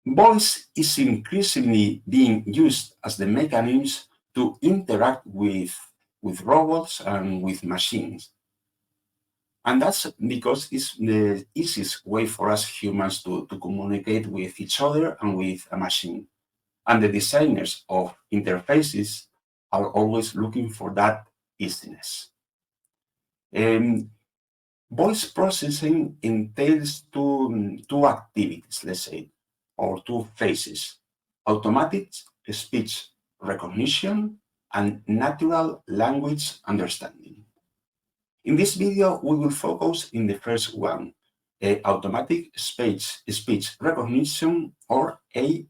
Voice is increasingly being used as the mechanism to interact with robots and with machines. And that's because it's the easiest way for us humans to communicate with each other and with a machine. And the designers of interfaces are always looking for that easiness. Um, Voice processing entails two activities, let's say, or two phases: automatic speech recognition and natural language understanding. In this video, we will focus in the first one, automatic speech recognition, or ASR.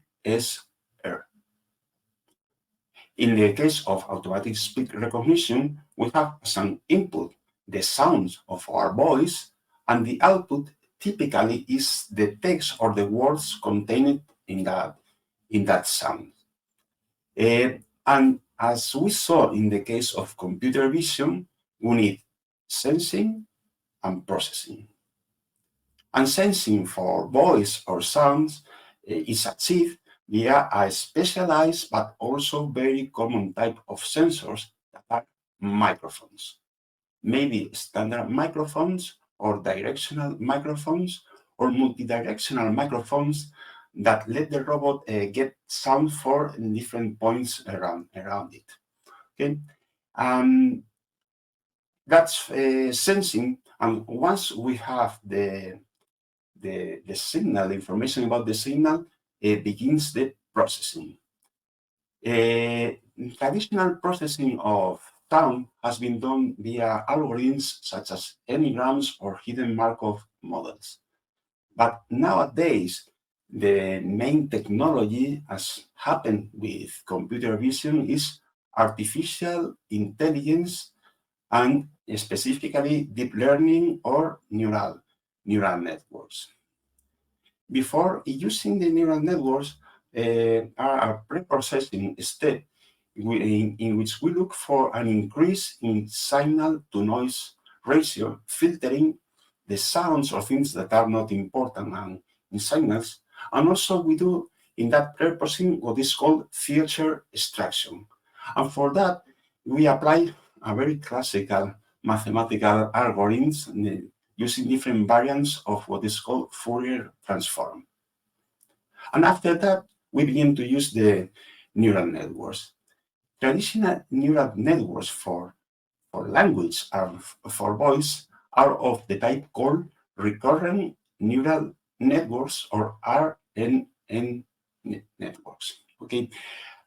In the case of automatic speech recognition, we have as an input the sounds of our voice, and the output typically is the text or the words contained in that sound. And as we saw in the case of computer vision, we need sensing and processing. And sensing for voice or sounds is achieved via a specialized but also very common type of sensors that are microphones. Maybe standard microphones or directional microphones or multidirectional microphones that let the robot get sound for different points around it. Okay, that's sensing. And once we have the signal, information about the signal, begins the processing. Traditional processing of sound has been done via algorithms such as n-grams or hidden Markov models. But nowadays, the main technology, as happened with computer vision, is artificial intelligence and specifically deep learning or neural networks. Before using the neural networks, are a pre-processing step in which we look for an increase in signal-to-noise ratio, filtering the sounds or things that are not important in signals. And also we do in that pre-processing what is called feature extraction. And for that, we apply a very classical mathematical algorithms using different variants of what is called Fourier transform. And after that, we begin to use the neural networks. Traditional neural networks for language and for voice are of the type called recurrent neural networks or RNN networks. Okay,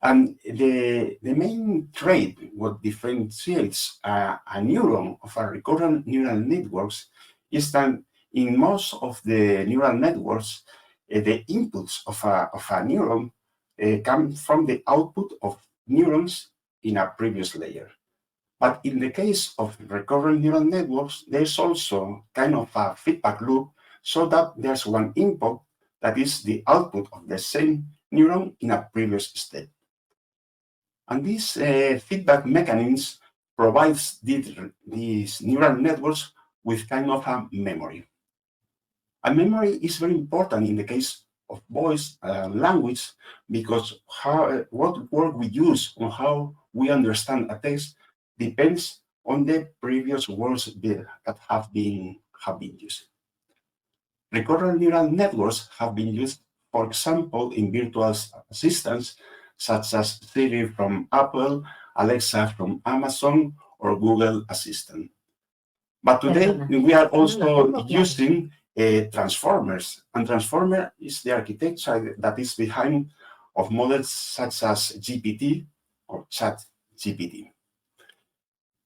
and the main trait, what differentiates a neuron of a recurrent neural networks, is that in most of the neural networks, the inputs of a neuron come from the output of neurons in a previous layer. But in the case of recurrent neural networks, there's also kind of a feedback loop, so that there's one input that is the output of the same neuron in a previous step. And this feedback mechanism provides these neural networks with kind of a memory. And memory is very important in the case of voice language, because what word we use and how we understand a text depends on the previous words that have been used. Recurrent neural networks have been used, for example, in virtual assistants such as Siri from Apple, Alexa from Amazon, or Google Assistant. But today we are also using transformers, and transformer is the architecture that is behind of models such as GPT or ChatGPT.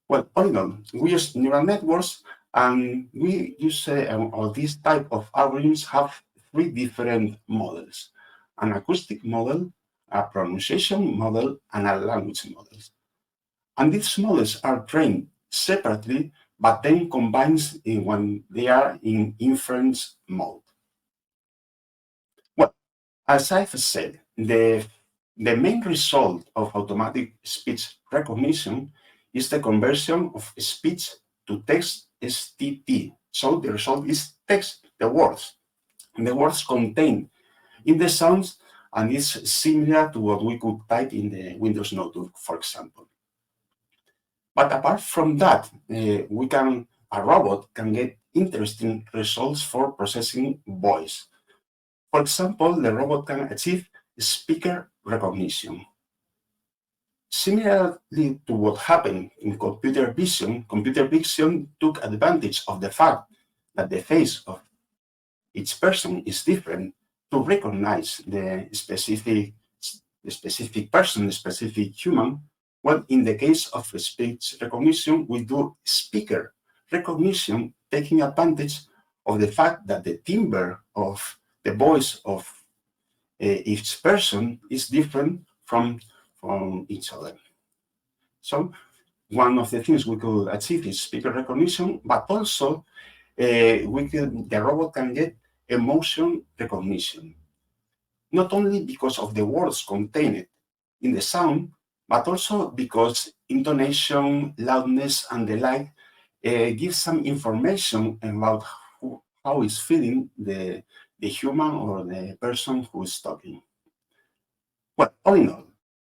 Well, all in all, we use neural networks, and we use or this type of algorithms have three different models: an acoustic model, a pronunciation model, and a language model. And these models are trained separately, but then combined when they are in inference mode. Well, as I've said, the main result of automatic speech recognition is the conversion of speech to text, STT. So the result is text, the words. And the words contain in the sounds, and it's similar to what we could type in the Windows Notebook, for example. But apart from that, a robot can get interesting results for processing voice. For example, the robot can achieve speaker recognition. Similarly to what happened in computer vision took advantage of the fact that the face of each person is different to recognize the specific person, the specific human. Well, in the case of speech recognition, we do speaker recognition, taking advantage of the fact that the timbre of the voice of each person is different from each other. So one of the things we could achieve is speaker recognition, but also the robot can get emotion recognition, not only because of the words contained in the sound, but also because intonation, loudness, and the like give some information about how is feeling the human or the person who is talking. Well, all in all,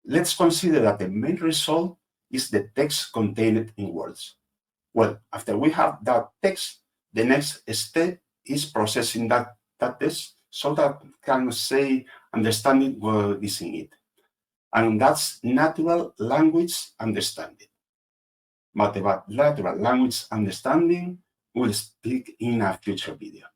let's consider that the main result is the text contained in words. Well, after we have that text, the next step is processing that text so that can say understanding what is in it. And that's natural language understanding. But about natural language understanding, we'll speak in a future video.